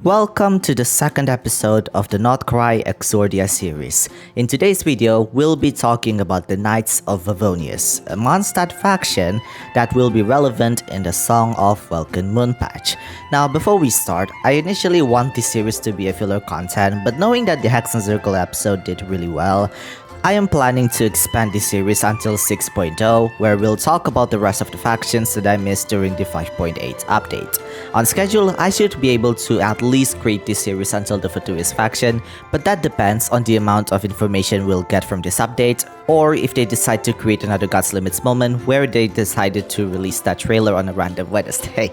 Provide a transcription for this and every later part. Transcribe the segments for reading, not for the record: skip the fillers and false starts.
Welcome to the second episode of the Nod-Krai Exordia series. In today's video, we'll be talking about the Knights of Favonius, a Mondstadt faction that will be relevant in the Song of Welcome Moon patch. Now, before we start, I initially want this series to be a filler content, but knowing that the Hex and Circle episode did really well, I am planning to expand this series until 6.0, where we'll talk about the rest of the factions that I missed during the 5.8 update. On schedule, I should be able to at least create this series until the Favonius faction, but that depends on the amount of information we'll get from this update, or if they decide to create another Gods Limits moment where they decided to release that trailer on a random Wednesday.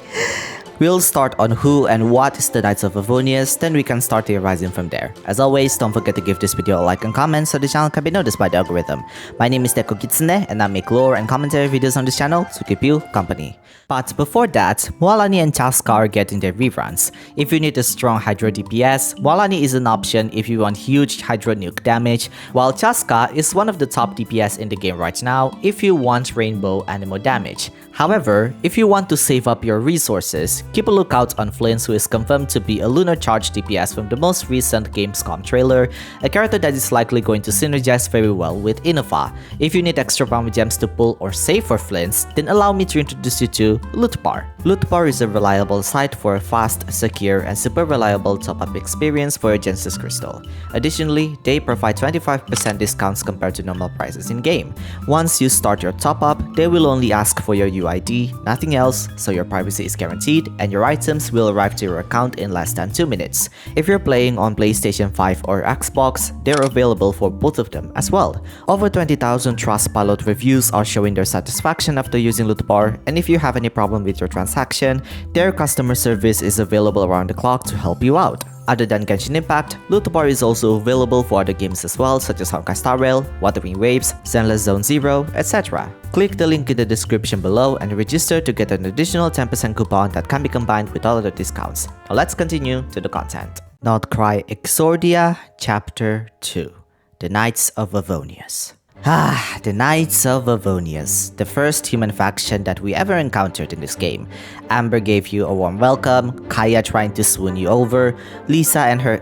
We'll start on who and what is the Knights of Favonius, then we can start theorizing from there. As always, don't forget to give this video a like and comment so the channel can be noticed by the algorithm. My name is Kitsune and I make lore and commentary videos on this channel to keep you company. But before that, Mualani and Chaska are getting their reruns. If you need a strong Hydro DPS, Mualani is an option if you want huge Hydro nuke damage, while Chaska is one of the top DPS in the game right now if you want Rainbow Anemo damage. However, if you want to save up your resources, keep a lookout on Flint, who is confirmed to be a Lunar Charge DPS from the most recent Gamescom trailer, a character that is likely going to synergize very well with Innova. If you need extra Power Gems to pull or save for Flints, then allow me to introduce you to Lootbar. Lootbar is a reliable site for a fast, secure, and super reliable top-up experience for your Genesis Crystal. Additionally, they provide 25% discounts compared to normal prices in-game. Once you start your top-up, they will only ask for your UID, nothing else, so your privacy is guaranteed and your items will arrive to your account in less than 2 minutes. If you're playing on PlayStation 5 or Xbox, they're available for both of them as well. Over 20,000 Trustpilot reviews are showing their satisfaction after using Lootbar, and if you have any problem with your transaction, their customer service is available around the clock to help you out. Other than Genshin Impact, Lootbar is also available for other games as well, such as Honkai Star Rail, Wuthering Waves, Zenless Zone Zero, etc. Click the link in the description below and register to get an additional 10% coupon that can be combined with all other discounts. Now let's continue to the content. Nod-Krai Exordia Chapter 2: The Knights of Favonius. The Knights of Favonius, the first human faction that we ever encountered in this game. Amber gave you a warm welcome, Kaya trying to swoon you over, Lisa and her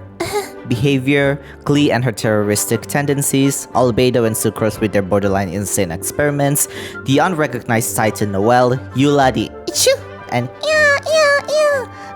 behavior, Klee and her terroristic tendencies, Albedo and Sucrose with their borderline insane experiments, the unrecognized Titan Noel, Eula the Ichu and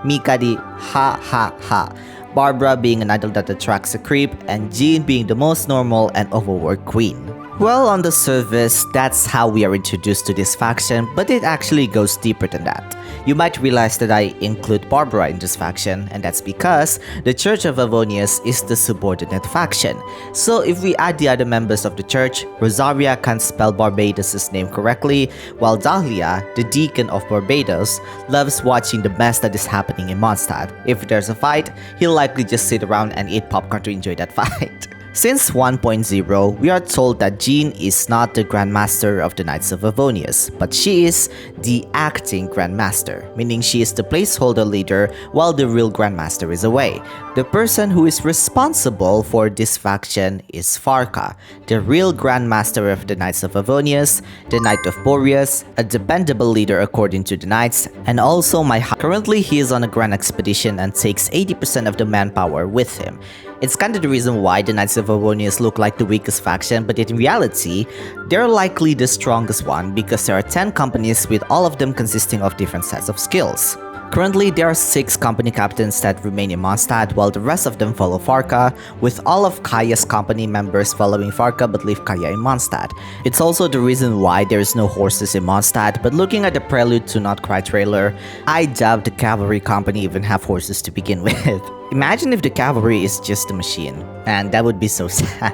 Mika the ha ha ha, Barbara being an idol that attracts a creep, and Jean being the most normal and overworked queen. Well, on the surface, that's how we are introduced to this faction, but it actually goes deeper than that. You might realize that I include Barbara in this faction, and that's because the Church of Favonius is the subordinate faction. So if we add the other members of the church, Rosaria can't spell Barbados' name correctly, while Dahlia, the deacon of Barbados, loves watching the mess that is happening in Mondstadt. If there's a fight, he'll likely just sit around and eat popcorn to enjoy that fight. Since 1.0, we are told that Jean is not the Grandmaster of the Knights of Favonius, but she is the acting Grandmaster, meaning she is the placeholder leader while the real Grandmaster is away. The person who is responsible for this faction is Varka, the real Grandmaster of the Knights of Favonius, the Knight of Boreas, a dependable leader according to the Knights, and also my Currently he is on a grand expedition and takes 80% of the manpower with him. It's kinda the reason why the Knights of Favonius look like the weakest faction, but in reality, they're likely the strongest one because there are 10 companies with all of them consisting of different sets of skills. Currently, there are 6 company captains that remain in Mondstadt, while the rest of them follow Varka, with all of Kaya's company members following Varka but leave Kaya in Mondstadt. It's also the reason why there is no horses in Mondstadt, but looking at the Prelude to Nod-Krai trailer, I doubt the cavalry company even have horses to begin with. Imagine if the cavalry is just a machine, and that would be so sad.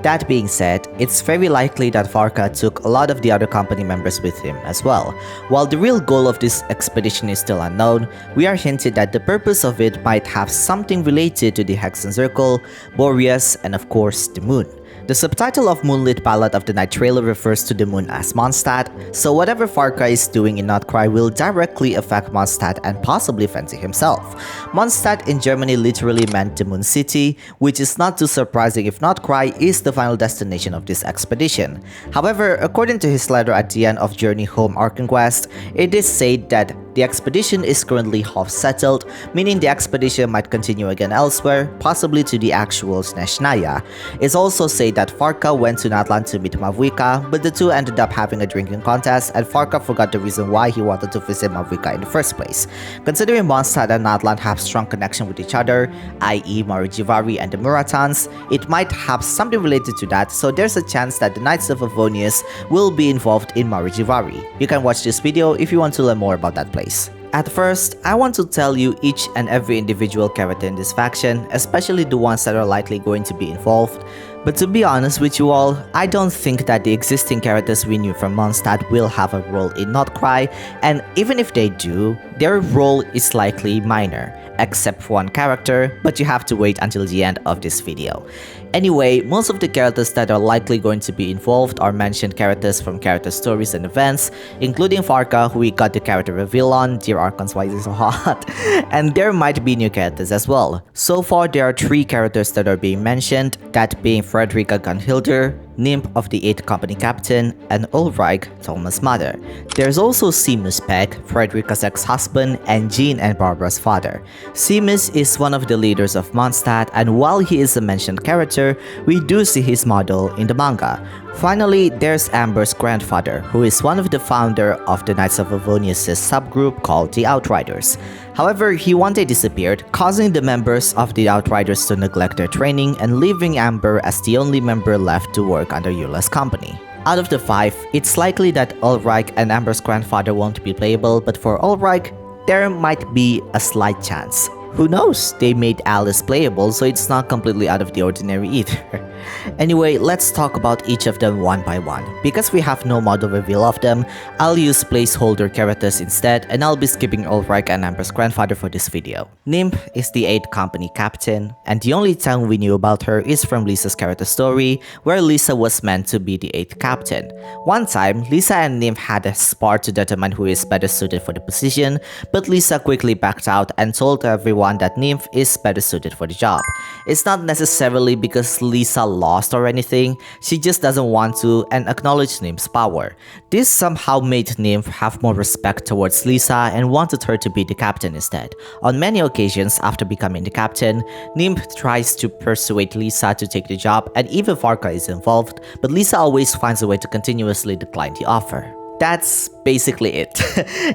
That being said, it's very likely that Varka took a lot of the other company members with him as well. While the real goal of this expedition is still unknown, we are hinted that the purpose of it might have something related to the Hex and Circle, Boreas, and of course the Moon. The subtitle of Moonlit Ballad of the Night trailer refers to the moon as Mondstadt, so whatever Varka is doing in Nod-Krai will directly affect Mondstadt and possibly Fancy himself. Mondstadt in Germany literally meant the Moon City, which is not too surprising if Nod-Krai is the final destination of this expedition. However, according to his letter at the end of Journey Home Arkenquest, it is said that The expedition is currently half settled, meaning the expedition might continue again elsewhere, possibly to the actual Seneschal. It's also said that Varka went to Natlan to meet Mavuika, but the two ended up having a drinking contest, and Varka forgot the reason why he wanted to visit Mavuika in the first place. Considering Mondstadt and Natlan have strong connection with each other, i.e. Marijivari and the Muratans, it might have something related to that, so there's a chance that the Knights of Favonius will be involved in Marijivari. You can watch this video if you want to learn more about that place. At first, I want to tell you each and every individual character in this faction, especially the ones that are likely going to be involved. But to be honest with you all, I don't think that the existing characters we knew from Mondstadt will have a role in Nod-Krai, and even if they do, their role is likely minor, except for one character, but you have to wait until the end of this video. Anyway, most of the characters that are likely going to be involved are mentioned characters from character stories and events, including Varka, who we got the character reveal on, Dear Archons, why is it so hot? And there might be new characters as well. So far, there are 3 characters that are being mentioned, that being Frederica Gunnhildr, Nymph of the 8th Company Captain, and Ulrich, Thomas' mother. There's also Seamus Pegg, Frederica's ex-husband, and Jean and Barbara's father. Seamus is one of the leaders of Mondstadt, and while he is a mentioned character, we do see his model in the manga. Finally, there's Amber's grandfather, who is one of the founder of the Knights of Favonius' subgroup called the Outriders. However, he one day disappeared, causing the members of the Outriders to neglect their training and leaving Amber as the only member left to work under Eula's company. Out of the 5, it's likely that Ulrich and Amber's grandfather won't be playable, but for Ulrich, there might be a slight chance. Who knows, they made Alice playable, so it's not completely out of the ordinary either. Anyway, let's talk about each of them one by one. Because we have no model reveal of them, I'll use placeholder characters instead, and I'll be skipping Ulrich and Amber's grandfather for this video. Nymph is the 8th Company Captain, and the only time we knew about her is from Lisa's character story, where Lisa was meant to be the 8th Captain. One time, Lisa and Nymph had a spar to determine who is better suited for the position, but Lisa quickly backed out and told everyone that Nymph is better suited for the job. It's not necessarily because Lisa lost or anything, she just doesn't want to and acknowledge Nymph's power. This somehow made Nymph have more respect towards Lisa and wanted her to be the captain instead. On many occasions after becoming the captain, Nymph tries to persuade Lisa to take the job, and even Varka is involved, but Lisa always finds a way to continuously decline the offer. That's basically it.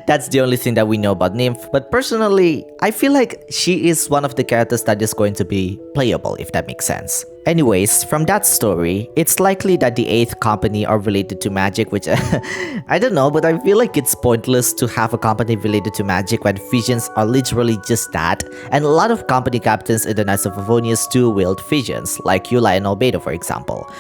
That's the only thing that we know about Nymph, but personally, I feel like she is one of the characters that is going to be playable, if that makes sense. Anyways, from that story, it's likely that the 8th Company are related to magic, which I don't know, but I feel like it's pointless to have a company related to magic when visions are literally just that, and a lot of company captains in the Knights of Favonius do wield visions, like Eula and Albedo for example.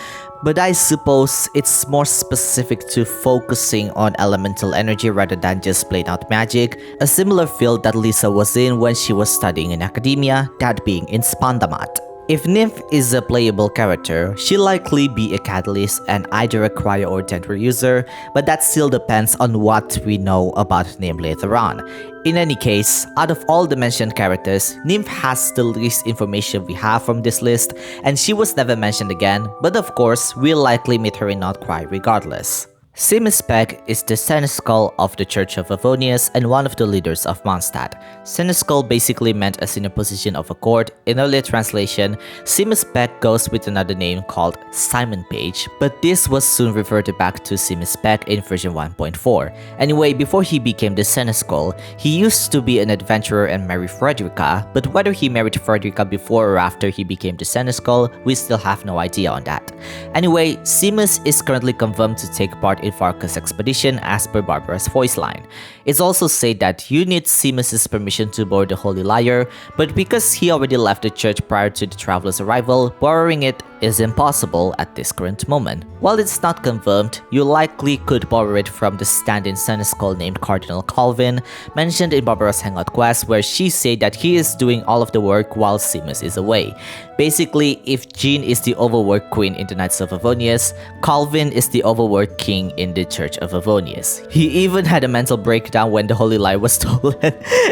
But I suppose it's more specific to focusing on elemental energy rather than just plain out magic, a similar field that Lisa was in when she was studying in academia, that being in Spandamat. If Nymph is a playable character, she'll likely be a catalyst and either a cryo or tender user, but that still depends on what we know about Nymph later on. In any case, out of all the mentioned characters, Nymph has the least information we have from this list, and she was never mentioned again, but of course, we'll likely meet her in Nod-Krai regardless. Seamus Pegg is the Seneschal of the Church of Favonius and one of the leaders of Mondstadt. Seneschal basically meant a senior position of a court. In earlier translation, Seamus Pegg goes with another name called Simon Page, but this was soon reverted back to Seamus Pegg in version 1.4. Anyway, before he became the Seneschal, he used to be an adventurer and marry Frederica, but whether he married Frederica before or after he became the Seneschal, we still have no idea on that. Anyway, Seamus is currently confirmed to take part in Varka's expedition as per Barbara's voice line. It's also said that you need Seamus' permission to board the Holy Lyre, but because he already left the church prior to the traveler's arrival, borrowing it is impossible at this current moment. While it's not confirmed, you likely could borrow it from the stand-in Seneschal named Cardinal Calvin, mentioned in Barbara's Hangout quest, where she said that he is doing all of the work while Seamus is away. Basically, if Jean is the overworked queen in the Knights of Favonius, Calvin is the overworked king in the Church of Favonius. He even had a mental breakdown when the Holy Lyre was stolen,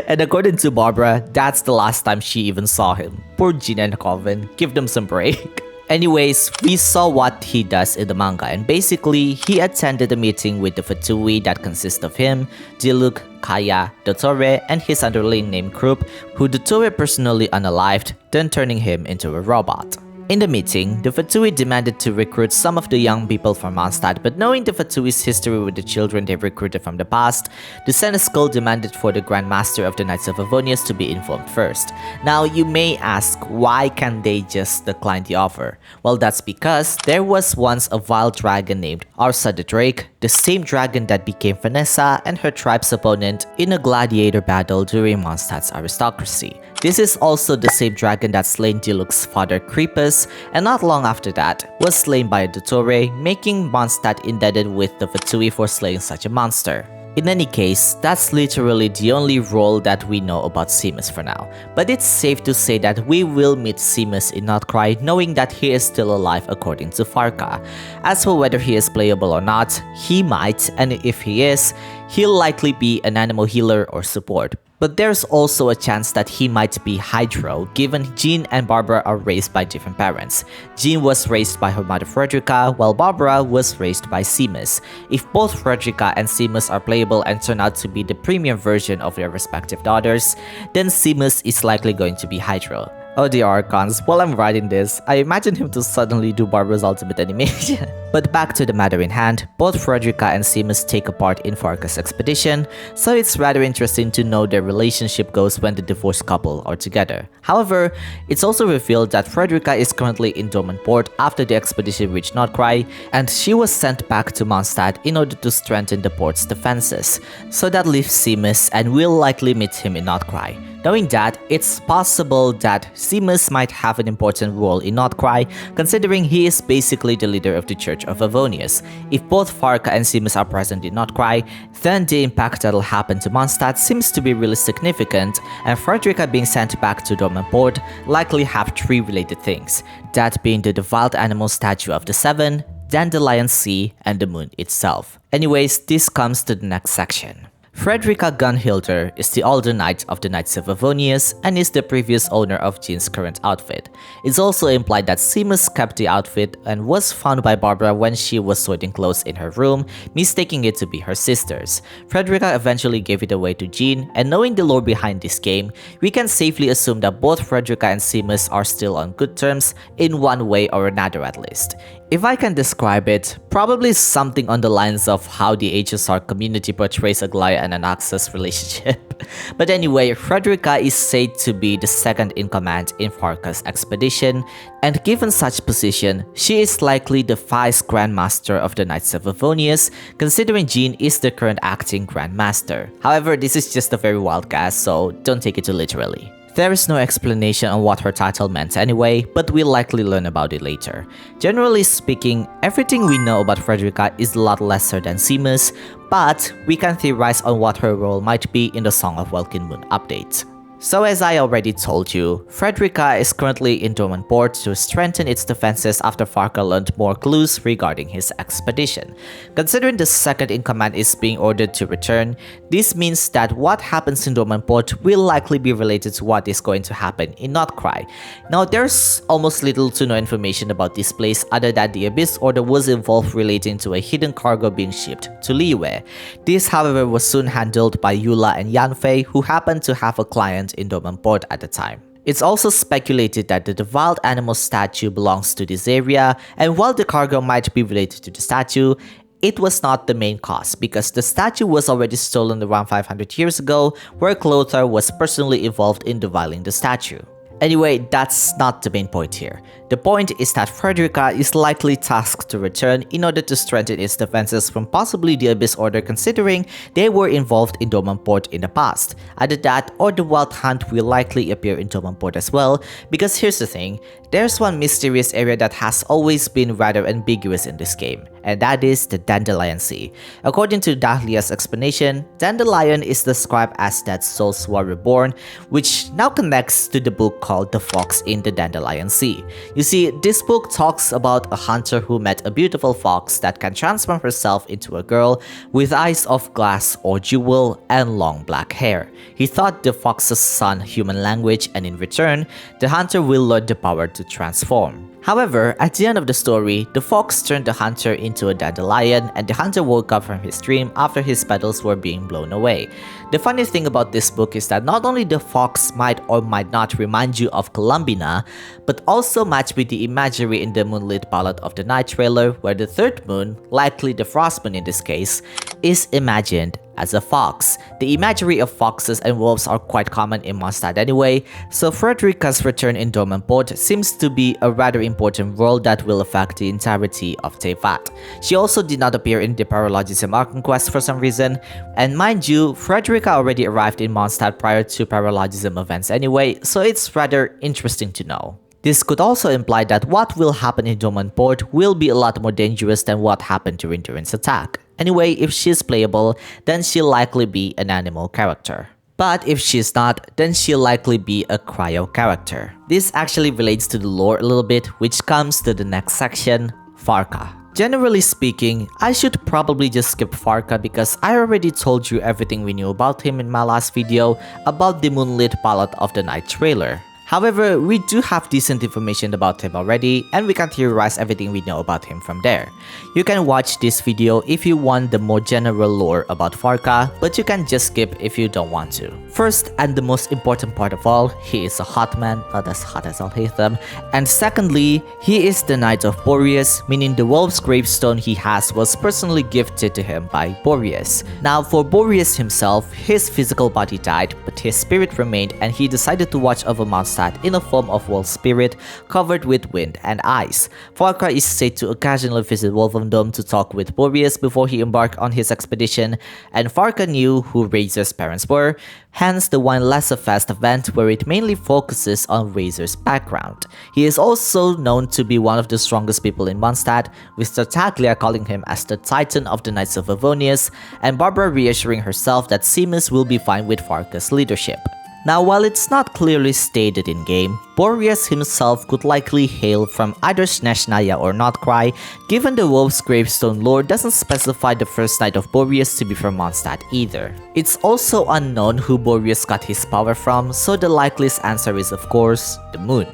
and according to Barbara, that's the last time she even saw him. Poor Jean and Calvin, give them some break. Anyways, we saw what he does in the manga, and basically, he attended a meeting with the Fatui that consists of him, Diluc, Kaya, Dottore, and his underling named Krupp, who Dottore personally unalived, then turning him into a robot. In the meeting, the Fatui demanded to recruit some of the young people from Mondstadt, but knowing the Fatui's history with the children they've recruited from the past, the Seneschal demanded for the Grand Master of the Knights of Favonius to be informed first. Now, you may ask, why can't they just decline the offer? Well, that's because there was once a wild dragon named Arsa the Drake, the same dragon that became Vanessa and her tribe's opponent in a gladiator battle during Mondstadt's aristocracy. This is also the same dragon that slain Diluc's father Creepus, and not long after that, was slain by a Dottore, making Mondstadt indebted with the Fatui for slaying such a monster. In any case, that's literally the only role that we know about Seamus for now, but it's safe to say that we will meet Seamus in Nod-Krai knowing that he is still alive according to Varka. As for whether he is playable or not, he might, and if he is, he'll likely be an animal healer or support. But there's also a chance that he might be Hydro, given Jean and Barbara are raised by different parents. Jean was raised by her mother Frederica, while Barbara was raised by Seamus. If both Frederica and Seamus are playable and turn out to be the premium version of their respective daughters, then Seamus is likely going to be Hydro. Oh, the Archons, while I'm writing this, I imagine him to suddenly do Barbara's ultimate animation. But back to the matter in hand, both Frederica and Seamus take a part in Varka's expedition, so it's rather interesting to know their relationship goes when the divorced couple are together. However, it's also revealed that Frederica is currently in Dormant Port after the expedition reached Nod-Krai, and she was sent back to Mondstadt in order to strengthen the port's defenses. So that leaves Seamus, and we'll likely meet him in Nod-Krai. Knowing that, it's possible that Seamus might have an important role in Nod-Krai, considering he is basically the leader of the Church of Favonius. If both Varka and Seamus are present in Nod-Krai, then the impact that'll happen to Mondstadt seems to be really significant, and Frederica being sent back to Dormant Port likely have three related things, that being the wild animal statue of the Seven, Dandelion Sea, and the moon itself. Anyways, this comes to the next section. Frederica Gunnhildr is the Alder Knight of the Knights of Favonius and is the previous owner of Jean's current outfit. It's also implied that Seamus kept the outfit and was found by Barbara when she was sorting clothes in her room, mistaking it to be her sister's. Frederica eventually gave it away to Jean, and knowing the lore behind this game, we can safely assume that both Frederica and Seamus are still on good terms in one way or another at least. If I can describe it, probably something on the lines of how the HSR community portrays Aglaia and an Axis relationship. But anyway, Frederica is said to be the second in command in Varka's expedition, and given such position, she is likely the Vice Grandmaster of the Knights of Favonius, considering Jean is the current acting Grandmaster. However, this is just a very wild guess, so don't take it too literally. There is no explanation on what her title meant anyway, but we'll likely learn about it later. Generally speaking, everything we know about Frederica is a lot lesser than Seamus, but we can theorize on what her role might be in the Song of Welkin Moon update. So as I already told you, Frederica is currently in Dormant Port to strengthen its defenses after Varka learned more clues regarding his expedition. Considering the second in command is being ordered to return, this means that what happens in Dormant Port will likely be related to what is going to happen in Nod-Krai. Now there's almost little to no information about this place other than the Abyss Order was involved relating to a hidden cargo being shipped to Liyue. This however was soon handled by Eula and Yanfei, who happened to have a client in Dormant Port at the time. It's also speculated that the wild animal statue belongs to this area, and while the cargo might be related to the statue, it was not the main cause because the statue was already stolen around 500 years ago, where Clothar was personally involved in deviling the statue. Anyway, that's not the main point here. The point is that Frederica is likely tasked to return in order to strengthen its defenses from possibly the Abyss Order, considering they were involved in Dormant Port in the past. Either that or the Wild Hunt will likely appear in Dormant Port as well, because here's the thing, there's one mysterious area that has always been rather ambiguous in this game, and that is the Dandelion Sea. According to Dahlia's explanation, Dandelion is described as that souls who are reborn, which now connects to the book called The Fox in the Dandelion Sea. You see, this book talks about a hunter who met a beautiful fox that can transform herself into a girl with eyes of glass or jewel and long black hair. He taught the fox's son human language, and in return, the hunter will learn the power to transform. However, at the end of the story, the fox turned the hunter into a dandelion, and the hunter woke up from his dream after his petals were being blown away. The funny thing about this book is that not only the fox might or might not remind you of Columbina, but also match with the imagery in the moonlit ballad of the night trailer, where the third moon, likely the frost moon in this case, is imagined as a fox. The imagery of foxes and wolves are quite common in Mondstadt anyway, so Frederica's return in Dormanport seems to be a rather important role that will affect the entirety of Teyvat. She also did not appear in the Paralogism Archon quest for some reason, and mind you, Frederica already arrived in Mondstadt prior to Paralogism events anyway, so it's rather interesting to know. This could also imply that what will happen in Dormanport will be a lot more dangerous than what happened during Durin's attack. Anyway, if she's playable, then she'll likely be an animal character. But if she's not, then she'll likely be a cryo character. This actually relates to the lore a little bit, which comes to the next section, Varka. Generally speaking, I should probably just skip Varka because I already told you everything we knew about him in my last video about the moonlit ballad of the night trailer. However, we do have decent information about him already, and we can theorize everything we know about him from there. You can watch this video if you want the more general lore about Varka, but you can just skip if you don't want to. First, and the most important part of all, he is a hot man, not as hot as I'll hate them. And secondly, he is the Knight of Boreas, meaning the wolf's gravestone he has was personally gifted to him by Boreas. Now, for Boreas himself, his physical body died, but his spirit remained, and he decided to watch over Mondstadt in a form of wolf spirit covered with wind and ice. Varka is said to occasionally visit Wolfendom to talk with Boreas before he embarked on his expedition, and Varka knew who Razor's parents were, hence the Wine Lesser Fest event where it mainly focuses on Razor's background. He is also known to be one of the strongest people in Mondstadt, with Tartaglia calling him as the Titan of the Knights of Favonius, and Barbara reassuring herself that Seamus will be fine with Varka's leadership. Now, while it's not clearly stated in-game, Boreas himself could likely hail from either Seneschal or Nod-Krai, given the wolf's gravestone lore doesn't specify the first Knight of Boreas to be from Mondstadt either. It's also unknown who Boreas got his power from, so the likeliest answer is of course, the moon.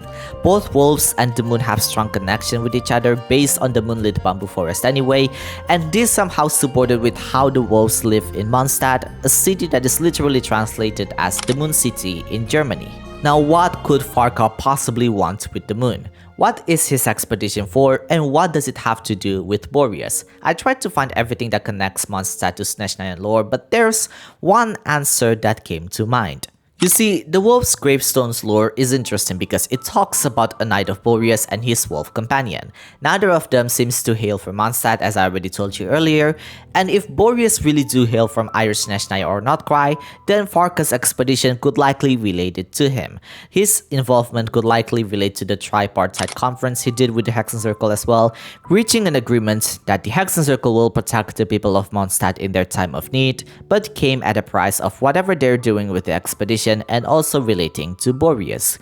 Both wolves and the moon have strong connection with each other based on the moonlit bamboo forest anyway, and this somehow supported with how the wolves live in Mondstadt, a city that is literally translated as the Moon City in Germany. Now, what could Varka possibly want with the moon? What is his expedition for, and what does it have to do with Boreas? I tried to find everything that connects Mondstadt to Seneschal lore, but there's one answer that came to mind. You see, the wolf's gravestone's lore is interesting because it talks about a Knight of Boreas and his wolf companion. Neither of them seems to hail from Mondstadt, as I already told you earlier, and if Boreas really do hail from either Seneschal or Nod-Krai, then Varka's expedition could likely relate it to him. His involvement could likely relate to the tripartite conference he did with the Hexen Circle as well, reaching an agreement that the Hexen Circle will protect the people of Mondstadt in their time of need, but came at a price of whatever they're doing with the expedition, and also relating to Boreas.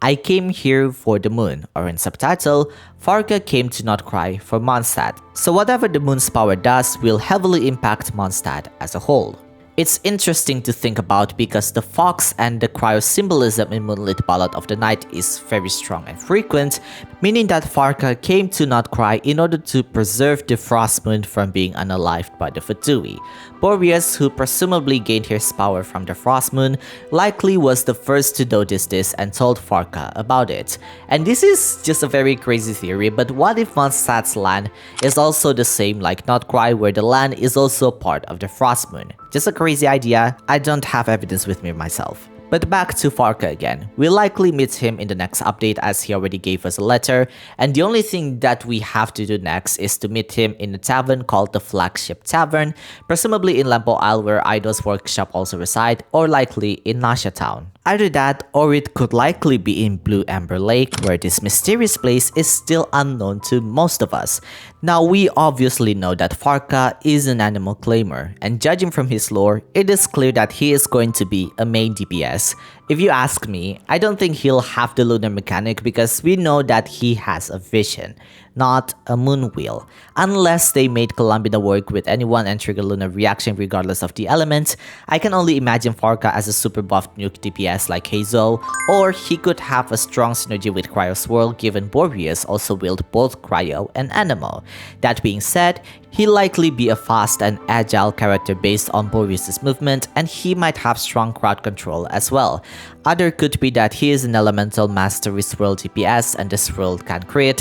I came here for the moon, or in subtitle, Varka came to Nod-Krai for Mondstadt, so whatever the moon's power does will heavily impact Mondstadt as a whole. It's interesting to think about because the fox and the cryo symbolism in Moonlit Ballad of the Night is very strong and frequent, meaning that Varka came to Nod-Krai in order to preserve the Frost Moon from being unalived by the Fatui. Boreas, who presumably gained his power from the Frost Moon, likely was the first to notice this and told Varka about it. And this is just a very crazy theory, but what if Mondstadt's land is also the same like Nod-Krai, where the land is also part of the Frost Moon? Just a crazy idea, I don't have evidence with me myself. But back to Varka again. We'll likely meet him in the next update as he already gave us a letter, and the only thing that we have to do next is to meet him in a tavern called the Flagship Tavern, presumably in Lempo Isle where Idol's workshop also reside, or likely in Nasha Town. Either that, or it could likely be in Blue Ember Lake, where this mysterious place is still unknown to most of us. Now, we obviously know that Varka is an animal claimer, and judging from his lore, it is clear that he is going to be a main DPS. If you ask me, I don't think he'll have the lunar mechanic because we know that he has a vision, not a moon wheel. Unless they made Columbina work with anyone and trigger lunar reaction regardless of the element, I can only imagine Varka as a super buffed nuke DPS like Hoyo, or he could have a strong synergy with Cryo's world given Boreas also wield both Cryo and Anemo. That being said, he'll likely be a fast and agile character based on Boreas' movement, and he might have strong crowd control as well. Other could be that he is an elemental master with swirl DPS and the swirl can crit.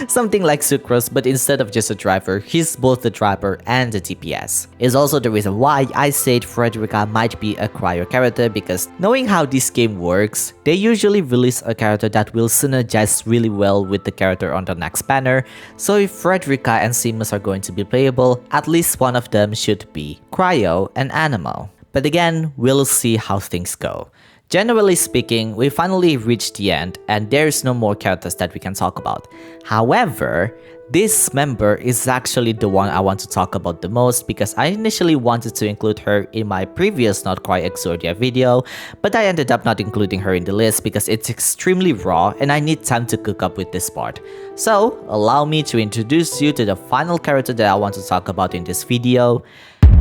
Something like Sucrose, but instead of just a driver, he's both the driver and the DPS. Is also the reason why I said Frederica might be a cryo character, because knowing how this game works, they usually release a character that will synergize really well with the character on the next banner, so if Frederica and Seamus are going to be playable, at least one of them should be cryo and Anemo. But again, we'll see how things go. Generally speaking, we finally reached the end and there's no more characters that we can talk about. However, this member is actually the one I want to talk about the most because I initially wanted to include her in my previous Nod-Krai Exordia video, but I ended up not including her in the list because it's extremely raw and I need time to cook up with this part. So, allow me to introduce you to the final character that I want to talk about in this video,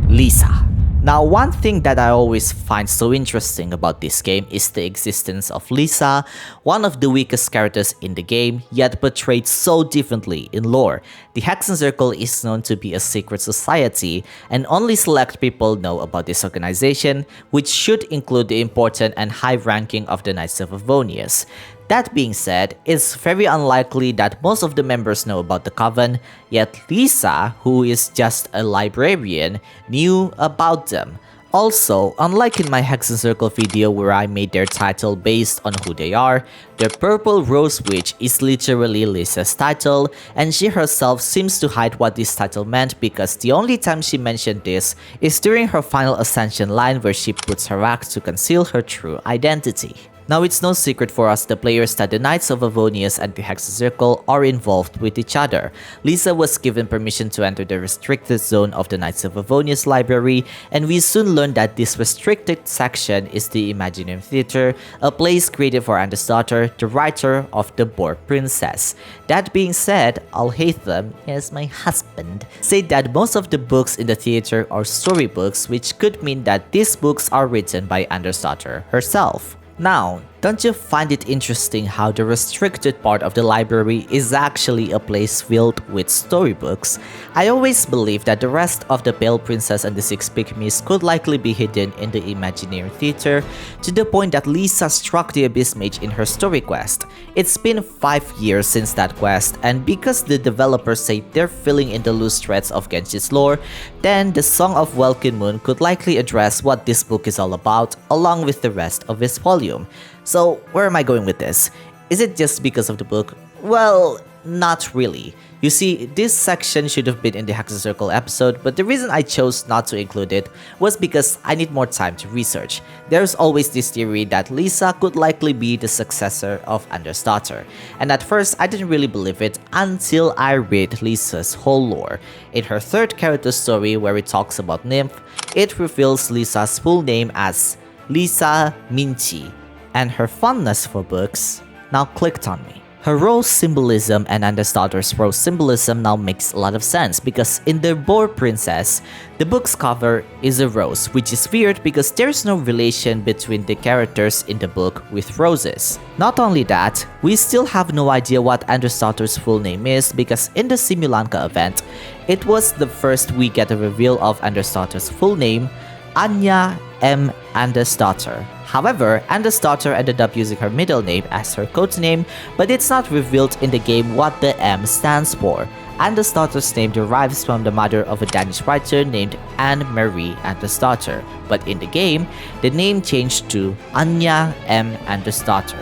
Lisa. Now, one thing that I always find so interesting about this game is the existence of Lisa, one of the weakest characters in the game, yet portrayed so differently in lore. The Hexen Circle is known to be a secret society, and only select people know about this organization, which should include the important and high ranking of the Knights of Favonius. That being said, it's very unlikely that most of the members know about the Coven, yet Lisa, who is just a librarian, knew about them. Also, unlike in my Hexen Circle video where I made their title based on who they are, the Purple Rose Witch is literally Lisa's title, and she herself seems to hide what this title meant because the only time she mentioned this is during her final Ascension line where she puts her axe to conceal her true identity. Now, it's no secret for us the players that the Knights of Favonius and the Hexen Circle are involved with each other. Lisa was given permission to enter the restricted zone of the Knights of Favonius library, and we soon learned that this restricted section is the Imaginary Theater, a place created for Ander's daughter, the writer of the Boar Princess. That being said, Alhaitham, yes, my husband, said that most of the books in the theater are storybooks, which could mean that these books are written by Ander's daughter herself. Now, don't you find it interesting how the restricted part of the library is actually a place filled with storybooks? I always believed that the rest of the Pale Princess and the Six Pygmies could likely be hidden in the Imaginary Theater, to the point that Lisa struck the Abyss Mage in her story quest. It's been 5 years since that quest, and because the developers say they're filling in the loose threads of Genshin's lore, then the Song of Welkin Moon could likely address what this book is all about, along with the rest of its volume. So, where am I going with this? Is it just because of the book? Well, not really. You see, this section should have been in the Hexen Circle episode, but the reason I chose not to include it was because I need more time to research. There's always this theory that Lisa could likely be the successor of Ander's daughter, and at first I didn't really believe it until I read Lisa's whole lore. In her third character story where it talks about Nymph, it reveals Lisa's full name as Lisa Minchi, and her fondness for books now clicked on me. Her rose symbolism and Ander's daughter's rose symbolism now makes a lot of sense because in the Boar Princess, the book's cover is a rose, which is weird because there's no relation between the characters in the book with roses. Not only that, we still have no idea what Ander's daughter's full name is because in the Simulanka event, it was the first we get a reveal of Ander's daughter's full name, Anya M. Ander's daughter. However, Ander's daughter ended up using her middle name as her codename, but it's not revealed in the game what the M stands for. Ander's daughter's name derives from the mother of a Danish writer named Anne-Marie Ander's daughter, but in the game, the name changed to Anya M. Ander's daughter.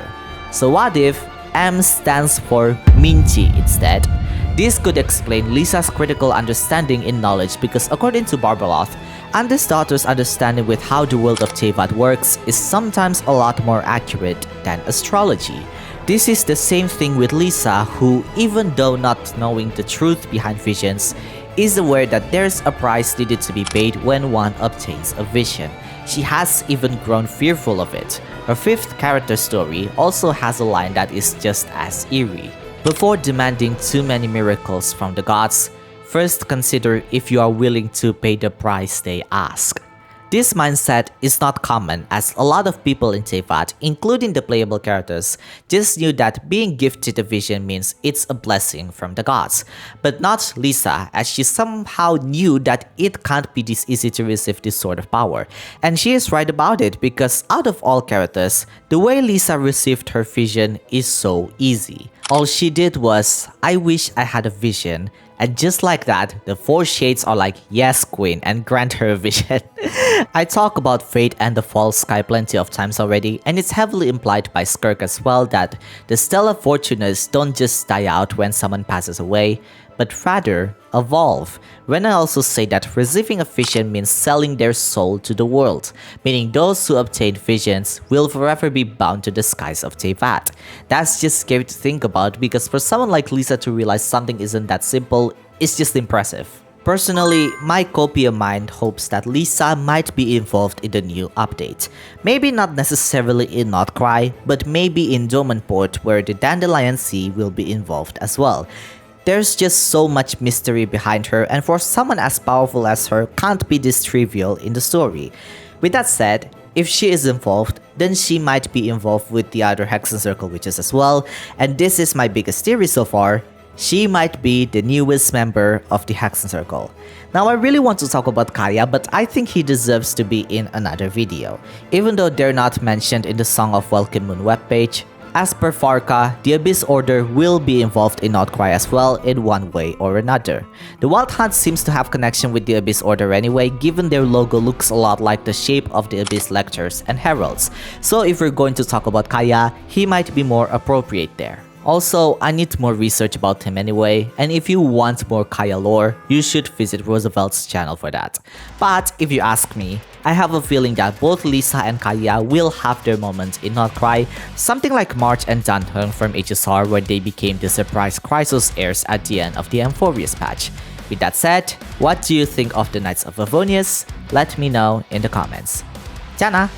So what if M stands for Minchi instead? This could explain Lisa's critical understanding in knowledge because according to Barbaloth, Ander's daughter's understanding with how the world of Teyvat works is sometimes a lot more accurate than astrology. This is the same thing with Lisa, who, even though not knowing the truth behind visions, is aware that there's a price needed to be paid when one obtains a vision. She has even grown fearful of it. Her 5th character story also has a line that is just as eerie. Before demanding too many miracles from the gods, first consider if you are willing to pay the price they ask. This mindset is not common, as a lot of people in Teyvat, including the playable characters, just knew that being gifted a vision means it's a blessing from the gods. But not Lisa, as she somehow knew that it can't be this easy to receive this sort of power. And she is right about it, because out of all characters, the way Lisa received her vision is so easy. All she did was, I wish I had a vision. And just like that, the 4 shades are like, yes queen, and grant her a vision. I talk about fate and the false sky plenty of times already, and it's heavily implied by Skirk as well that the Stella Fortunas don't just die out when someone passes away, but rather evolve. When I also say that receiving a vision means selling their soul to the world, meaning those who obtain visions will forever be bound to the skies of Teyvat. That's just scary to think about, because for someone like Lisa to realize something isn't that simple is just impressive. Personally, my Copia mind hopes that Lisa might be involved in the new update. Maybe not necessarily in Nod-Krai, but maybe in Domanport, where the Dandelion Sea will be involved as well. There's just so much mystery behind her, and for someone as powerful as her can't be this trivial in the story. With that said, if she is involved, then she might be involved with the other Hexen Circle witches as well, and this is my biggest theory so far. She might be the newest member of the Hexen Circle. Now I really want to talk about Kaya, but I think he deserves to be in another video. Even though they're not mentioned in the Song of Welkin Moon webpage, as per Varka, the Abyss Order will be involved in Nod-Krai as well in one way or another. The Wild Hunt seems to have connection with the Abyss Order anyway, given their logo looks a lot like the shape of the Abyss Lectors and Heralds, so if we're going to talk about Kaya, he might be more appropriate there. Also, I need more research about him anyway, and if you want more Kaya lore, you should visit Roosevelt's channel for that. But if you ask me, I have a feeling that both Lisa and Kaya will have their moment in Nod-Krai, something like March and Danheng from HSR, where they became the surprise Chrysos heirs at the end of the Amphoreus patch. With that said, what do you think of the Knights of Favonius? Let me know in the comments. Tiana!